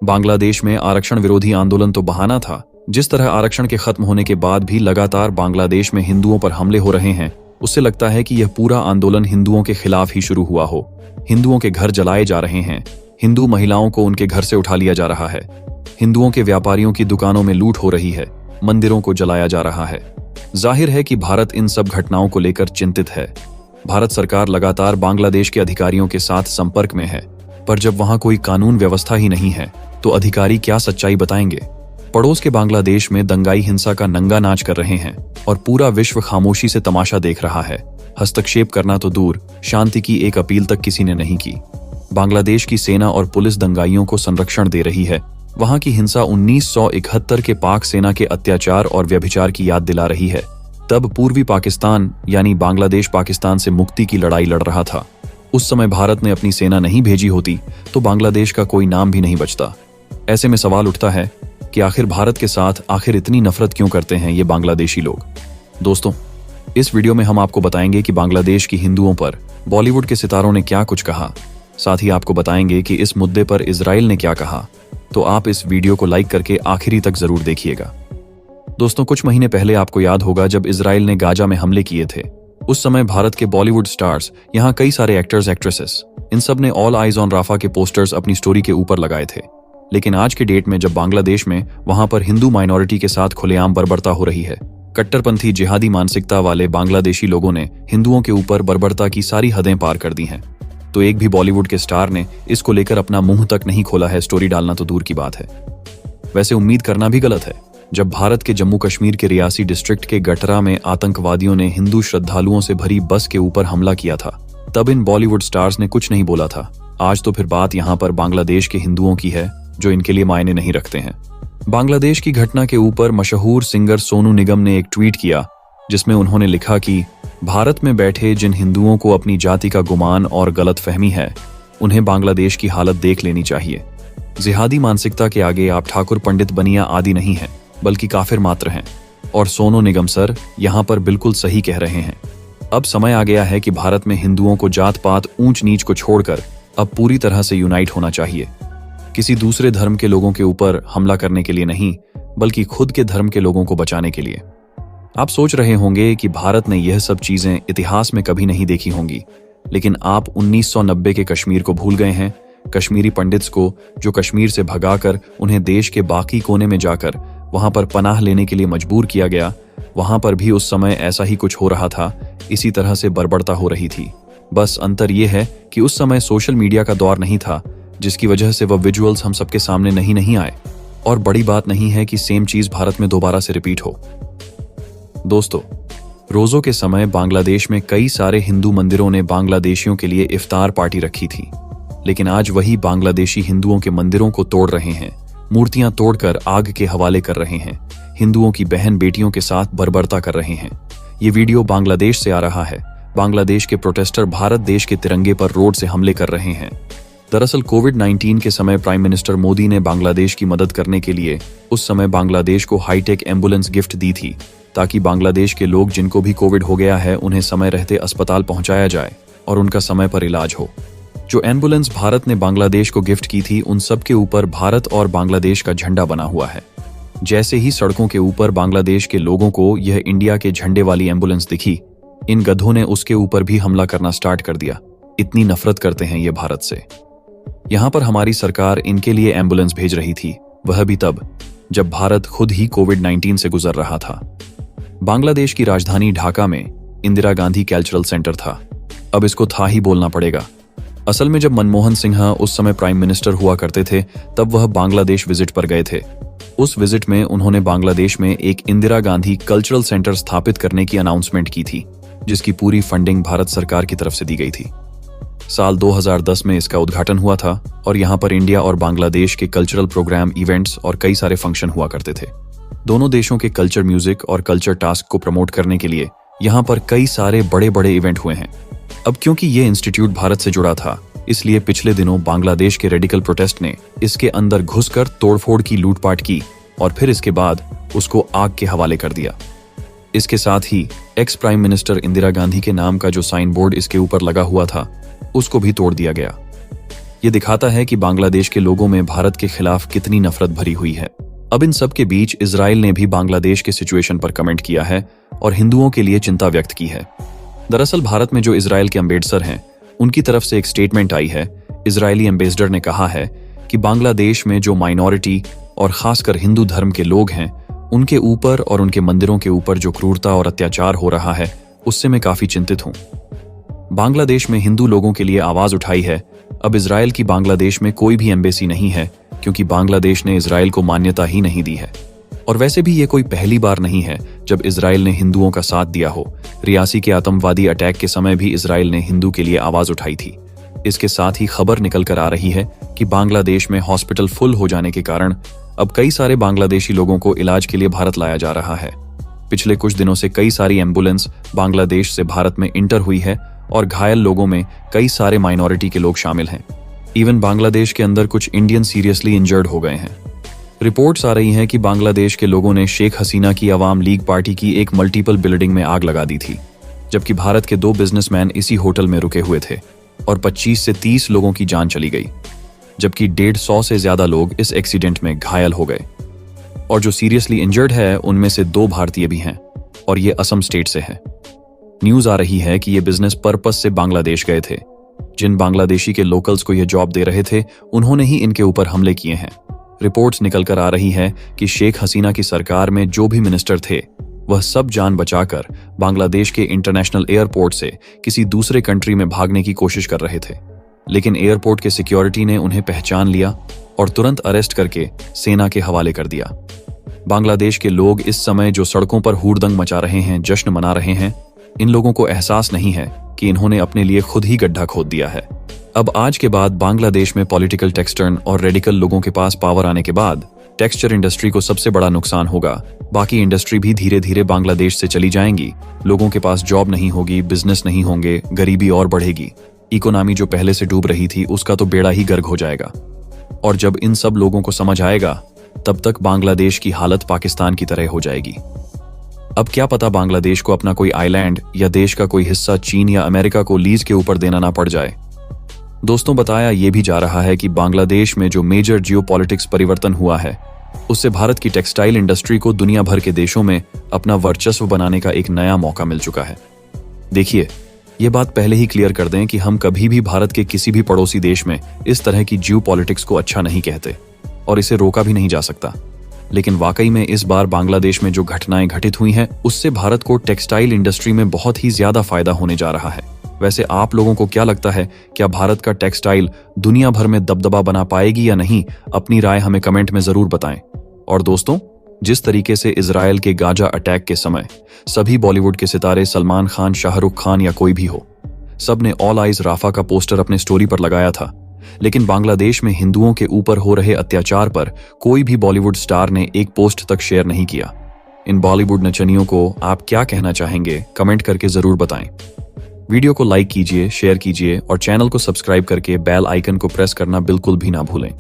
बांग्लादेश में आरक्षण विरोधी आंदोलन तो बहाना था। जिस तरह आरक्षण के खत्म होने के बाद भी लगातार बांग्लादेश में हिंदुओं पर हमले हो रहे हैं, उससे लगता है कि यह पूरा आंदोलन हिंदुओं के खिलाफ ही शुरू हुआ हो। हिंदुओं के घर जलाए जा रहे हैं, हिंदू महिलाओं को उनके घर से उठा लिया जा रहा है, हिंदुओं के व्यापारियों की दुकानों में लूट हो रही है, मंदिरों को जलाया जा रहा है। जाहिर है कि भारत इन सब घटनाओं को लेकर चिंतित है। भारत सरकार लगातार बांग्लादेश के अधिकारियों के साथ संपर्क में है, पर जब वहां कोई कानून व्यवस्था ही नहीं है तो अधिकारी क्या सच्चाई बताएंगे। पड़ोस के बांग्लादेश में दंगाई हिंसा का नंगा नाच कर रहे हैं और पूरा विश्व खामोशी से तमाशा देख रहा है। हस्तक्षेप करना तो दूर, शांति की एक अपील तक किसी ने नहीं की। बांग्लादेश की सेना और पुलिस दंगाइयों को संरक्षण दे रही है। वहां की हिंसा 1971 के पाक सेना के अत्याचार और व्यभिचार की याद दिला रही है। तब पूर्वी पाकिस्तान यानी बांग्लादेश पाकिस्तान से मुक्ति की लड़ाई लड़ रहा था। उस समय भारत ने अपनी सेना नहीं भेजी होती तो बांग्लादेश का कोई नाम भी नहीं बचता। ऐसे में सवाल उठता है कि आखिर भारत के साथ आखिर इतनी नफरत क्यों करते हैं ये बांग्लादेशी लोग। दोस्तों, इस वीडियो में हम आपको बताएंगे कि बांग्लादेश की हिंदुओं पर बॉलीवुड के सितारों ने क्या कुछ कहा। साथ ही आपको बताएंगे कि इस मुद्दे पर इजराइल ने क्या कहा। तो आप इस वीडियो को लाइक करके आखिरी तक जरूर देखिएगा। दोस्तों, कुछ महीने पहले आपको याद होगा जब इजराइल ने गाजा में हमले किए थे। उस समय भारत के बॉलीवुड स्टार्स, यहाँ कई सारे एक्टर्स एक्ट्रेसेस, इन सब ने ऑल आइज ऑन राफा के पोस्टर्स अपनी स्टोरी के ऊपर लगाए थे। लेकिन आज के डेट में जब बांग्लादेश में वहां पर हिंदू माइनॉरिटी के साथ खुलेआम बर्बरता हो रही है, कट्टरपंथी जिहादी मानसिकता वाले बांग्लादेशी लोगों ने हिंदुओं के ऊपर बर्बरता की सारी हदें पार कर दी हैं, तो एक भी बॉलीवुड के स्टार ने इसको लेकर अपना मुंह तक नहीं खोला है। स्टोरी डालना तो दूर की बात है। वैसे उम्मीद करना भी गलत है। जब भारत के जम्मू कश्मीर के रियासी डिस्ट्रिक्ट के गटरा में आतंकवादियों ने हिंदू श्रद्धालुओं से भरी बस के ऊपर हमला किया था, तब इन बॉलीवुड स्टार्स ने कुछ नहीं बोला था। आज तो फिर बात यहाँ पर बांग्लादेश के हिंदुओं की है जो इनके लिए मायने नहीं रखते हैं। बांग्लादेश की घटना के ऊपर मशहूर सिंगर सोनू निगम ने एक ट्वीट किया जिसमें उन्होंने लिखा कि भारत में बैठे जिन हिंदुओं को अपनी जाति का गुमान और गलतफहमी है, उन्हें बांग्लादेश की हालत देख लेनी चाहिए। जिहादी मानसिकता के आगे आप ठाकुर पंडित बनिया आदि नहीं हैं, बल्कि काफिर मात्र हैं। और सोनू निगम सर यहाँ पर बिल्कुल सही कह रहे हैं। अब समय आ गया है कि भारत में हिंदुओं को जात पात ऊंच नीच को छोड़कर अब पूरी तरह से यूनाइट होना चाहिए। किसी दूसरे धर्म के लोगों के ऊपर हमला करने के लिए नहीं, बल्कि खुद के धर्म के लोगों को बचाने के लिए। आप सोच रहे होंगे कि भारत ने यह सब चीजें इतिहास में कभी नहीं देखी होंगी, लेकिन आप 1990 के कश्मीर को भूल गए हैं। कश्मीरी पंडित्स को जो कश्मीर से भगाकर उन्हें देश के बाकी कोने में जाकर वहां पर पनाह लेने के लिए मजबूर किया गया, वहां पर भी उस समय ऐसा ही कुछ हो रहा था। इसी तरह से बर्बरता हो रही थी। बस अंतर यह है कि उस समय सोशल मीडिया का दौर नहीं था, जिसकी वजह से वह विजुअल्स हम सबके सामने नहीं आए। और बड़ी बात नहीं है कि सेम चीज भारत में दोबारा से रिपीट हो। दोस्तों, रोजों के समय बांग्लादेश में कई सारे हिंदू मंदिरों ने बांग्लादेशियों के लिए इफ्तार पार्टी रखी थी, लेकिन आज वही बांग्लादेशी हिंदुओं के मंदिरों को तोड़ रहे हैं, मूर्तियां तोड़कर आग के हवाले कर रहे हैं, हिंदुओं की बहन बेटियों के साथ बर्बरता कर रहे हैं। ये वीडियो बांग्लादेश से आ रहा है। बांग्लादेश के प्रोटेस्टर भारत देश के तिरंगे पर रोड से हमले कर रहे हैं। दरअसल कोविड-19 के समय प्राइम मिनिस्टर मोदी ने बांग्लादेश की मदद करने के लिए उस समय बांग्लादेश को हाईटेक एम्बुलेंस गिफ्ट दी थी, ताकि बांग्लादेश के लोग जिनको भी कोविड हो गया है उन्हें समय रहते अस्पताल पहुंचाया जाए और उनका समय पर इलाज हो। जो एम्बुलेंस भारत ने बांग्लादेश को गिफ्ट की थी, उन सब के ऊपर भारत और बांग्लादेश का झंडा बना हुआ है। जैसे ही सड़कों के ऊपर बांग्लादेश के लोगों को यह इंडिया के झंडे वाली एम्बुलेंस दिखी, इन गधों ने उसके ऊपर भी हमला करना स्टार्ट कर दिया। इतनी नफरत करते हैं ये भारत से। यहाँ पर हमारी सरकार इनके लिए एम्बुलेंस भेज रही थी, वह भी तब जब भारत खुद ही कोविड-19 से गुजर रहा था। बांग्लादेश की राजधानी ढाका में इंदिरा गांधी कल्चरल सेंटर था। अब इसको था ही बोलना पड़ेगा। असल में जब मनमोहन सिंह उस समय प्राइम मिनिस्टर हुआ करते थे, तब वह बांग्लादेश विजिट पर गए थे। उस विजिट में उन्होंने बांग्लादेश में एक इंदिरा गांधी कल्चरल सेंटर स्थापित करने की अनाउंसमेंट की थी, जिसकी पूरी फंडिंग भारत सरकार की तरफ से दी गई थी। साल 2010 में इसका उद्घाटन हुआ था और यहाँ पर इंडिया और बांग्लादेश के कल्चरल प्रोग्राम, इवेंट्स और कई सारे फंक्शन हुआ करते थे। दोनों देशों के कल्चर म्यूजिक और कल्चर टास्क को प्रमोट करने के लिए यहाँ पर कई सारे बड़े बड़े इवेंट हुए हैं। अब क्योंकि ये इंस्टीट्यूट भारत से जुड़ा था, इसलिए पिछले दिनों बांग्लादेश के रेडिकल प्रोटेस्ट ने इसके अंदर घुसकर तोड़फोड़ की, लूटपाट की और फिर इसके बाद उसको आग के हवाले कर दिया। इसके साथ ही ex prime minister Indira Gandhi के नाम का जो साइन बोर्ड इसके ऊपर लगा हुआ था, उसको भी तोड़ दिया गया। ये दिखाता है कि बांग्लादेश के लोगों में भारत के खिलाफ कितनी नफरत भरी हुई है। अब इन सब के बीच इजराइल ने भी बांग्लादेश के सिचुएशन पर कमेंट किया है और हिंदुओं के लिए चिंता व्यक्त की है। दरअसल भारत में जो इजराइल के एम्बेसडर हैं, उनकी तरफ से एक स्टेटमेंट आई है। इजरायली एम्बेसडर ने कहा है कि बांग्लादेश में जो माइनॉरिटी और खासकर हिंदू धर्म के लोग हैं, उनके ऊपर और उनके मंदिरों के ऊपर जो क्रूरता और अत्याचार हो रहा है, उससे मैं काफी चिंतित हूं। बांग्लादेश में हिंदू लोगों के लिए आवाज उठाई है। अब इजराइल की बांग्लादेश में कोई भी एम्बेसी नहीं है, क्योंकि बांग्लादेश ने इजराइल को मान्यता ही नहीं दी है। और वैसे भी ये कोई पहली बार नहीं है जब इजराइल ने हिंदुओं का साथ दिया हो। रियासी के आतंकवादी अटैक के समय भी इजराइल ने हिंदू के लिए आवाज उठाई थी। इसके साथ ही खबर निकल कर आ रही है कि बांग्लादेश में हॉस्पिटल फुल हो जाने के कारण अब कई सारे बांग्लादेशी लोगों को इलाज के लिए भारत लाया जा रहा है। पिछले कुछ दिनों से कई सारी एम्बुलेंस बांग्लादेश से भारत में इंटर हुई है और घायल लोगों में कई सारे माइनॉरिटी के लोग शामिल हैं। इवन बांग्लादेश के अंदर कुछ इंडियन सीरियसली इंजर्ड हो गए हैं। रिपोर्ट्स आ रही हैं कि बांग्लादेश के लोगों ने शेख हसीना की अवाम लीग पार्टी की एक मल्टीपल बिल्डिंग में आग लगा दी थी, जबकि भारत के 2 बिजनेसमैन इसी होटल में रुके हुए थे और 25 से 30 लोगों की जान चली गई, जबकि 150 से ज्यादा लोग इस एक्सीडेंट में घायल हो गए। और जो सीरियसली इंजर्ड है, उनमें से 2 भारतीय भी हैं और ये असम स्टेट से है। न्यूज आ रही है कि ये बिजनेस पर्पस से बांग्लादेश गए थे। जिन बांग्लादेशी के लोकल्स को ये जॉब दे रहे थे, उन्होंने ही इनके ऊपर हमले किए हैं। रिपोर्ट्स निकल कर आ रही है कि शेख हसीना की सरकार में जो भी मिनिस्टर थे, वह सब जान बचाकर बांग्लादेश के इंटरनेशनल एयरपोर्ट से किसी दूसरे कंट्री में भागने की कोशिश कर रहे थे, लेकिन एयरपोर्ट के सिक्योरिटी ने उन्हें पहचान लिया और तुरंत अरेस्ट करके सेना के हवाले कर दिया। बांग्लादेश के लोग इस समय जो सड़कों पर हुड़दंग मचा रहे हैं, जश्न मना रहे हैं, इन लोगों को एहसास नहीं है कि इन्होंने अपने लिए खुद ही गड्ढा खोद दिया है। अब आज के बाद बांग्लादेश में पॉलिटिकल टेक्सटर्न और रेडिकल लोगों के पास पावर आने के बाद टेक्सचर इंडस्ट्री को सबसे बड़ा नुकसान होगा। बाकी इंडस्ट्री भी धीरे धीरे बांग्लादेश से चली जाएंगी। लोगों के पास जॉब नहीं होगी, बिजनेस नहीं होंगे, गरीबी और बढ़ेगी। इकोनॉमी जो पहले से डूब रही थी, उसका तो बेड़ा ही गर्क हो जाएगा। और जब इन सब लोगों को समझ आएगा, तब तक बांग्लादेश की हालत पाकिस्तान की तरह हो जाएगी। अब क्या पता बांग्लादेश को अपना कोई आइलैंड या देश का कोई हिस्सा चीन या अमेरिका को लीज के ऊपर देना ना पड़ जाए। दोस्तों, बताया यह भी जा रहा है कि बांग्लादेश में जो मेजर जियोपॉलिटिक्स परिवर्तन हुआ है, उससे भारत की टेक्सटाइल इंडस्ट्री को दुनिया भर के देशों में अपना वर्चस्व बनाने का एक नया मौका मिल चुका है। देखिए, ये बात पहले ही क्लियर कर दें कि हम कभी भी भारत के किसी भी पड़ोसी देश में इस तरह की जियोपॉलिटिक्स को अच्छा नहीं कहते और इसे रोका भी नहीं जा सकता। लेकिन वाकई में इस बार बांग्लादेश में जो घटनाएं घटित हुई हैं, उससे भारत को टेक्सटाइल इंडस्ट्री में बहुत ही ज्यादा फायदा होने जा रहा है। वैसे आप लोगों को क्या लगता है, क्या भारत का टेक्सटाइल दुनिया भर में दबदबा बना पाएगी या नहीं? अपनी राय हमें कमेंट में जरूर बताएं। और दोस्तों, जिस तरीके से इजराइल के गाजा अटैक के समय सभी बॉलीवुड के सितारे सलमान खान, शाहरुख खान या कोई भी हो, सबने ऑल आइज राफा का पोस्टर अपने स्टोरी पर लगाया था, लेकिन बांग्लादेश में हिंदुओं के ऊपर हो रहे अत्याचार पर कोई भी बॉलीवुड स्टार ने एक पोस्ट तक शेयर नहीं किया। इन बॉलीवुड नचनियों को आप क्या कहना चाहेंगे? कमेंट करके जरूर बताएं। वीडियो को लाइक कीजिए, शेयर कीजिए और चैनल को सब्सक्राइब करके बेल आइकन को प्रेस करना बिल्कुल भी ना भूलें।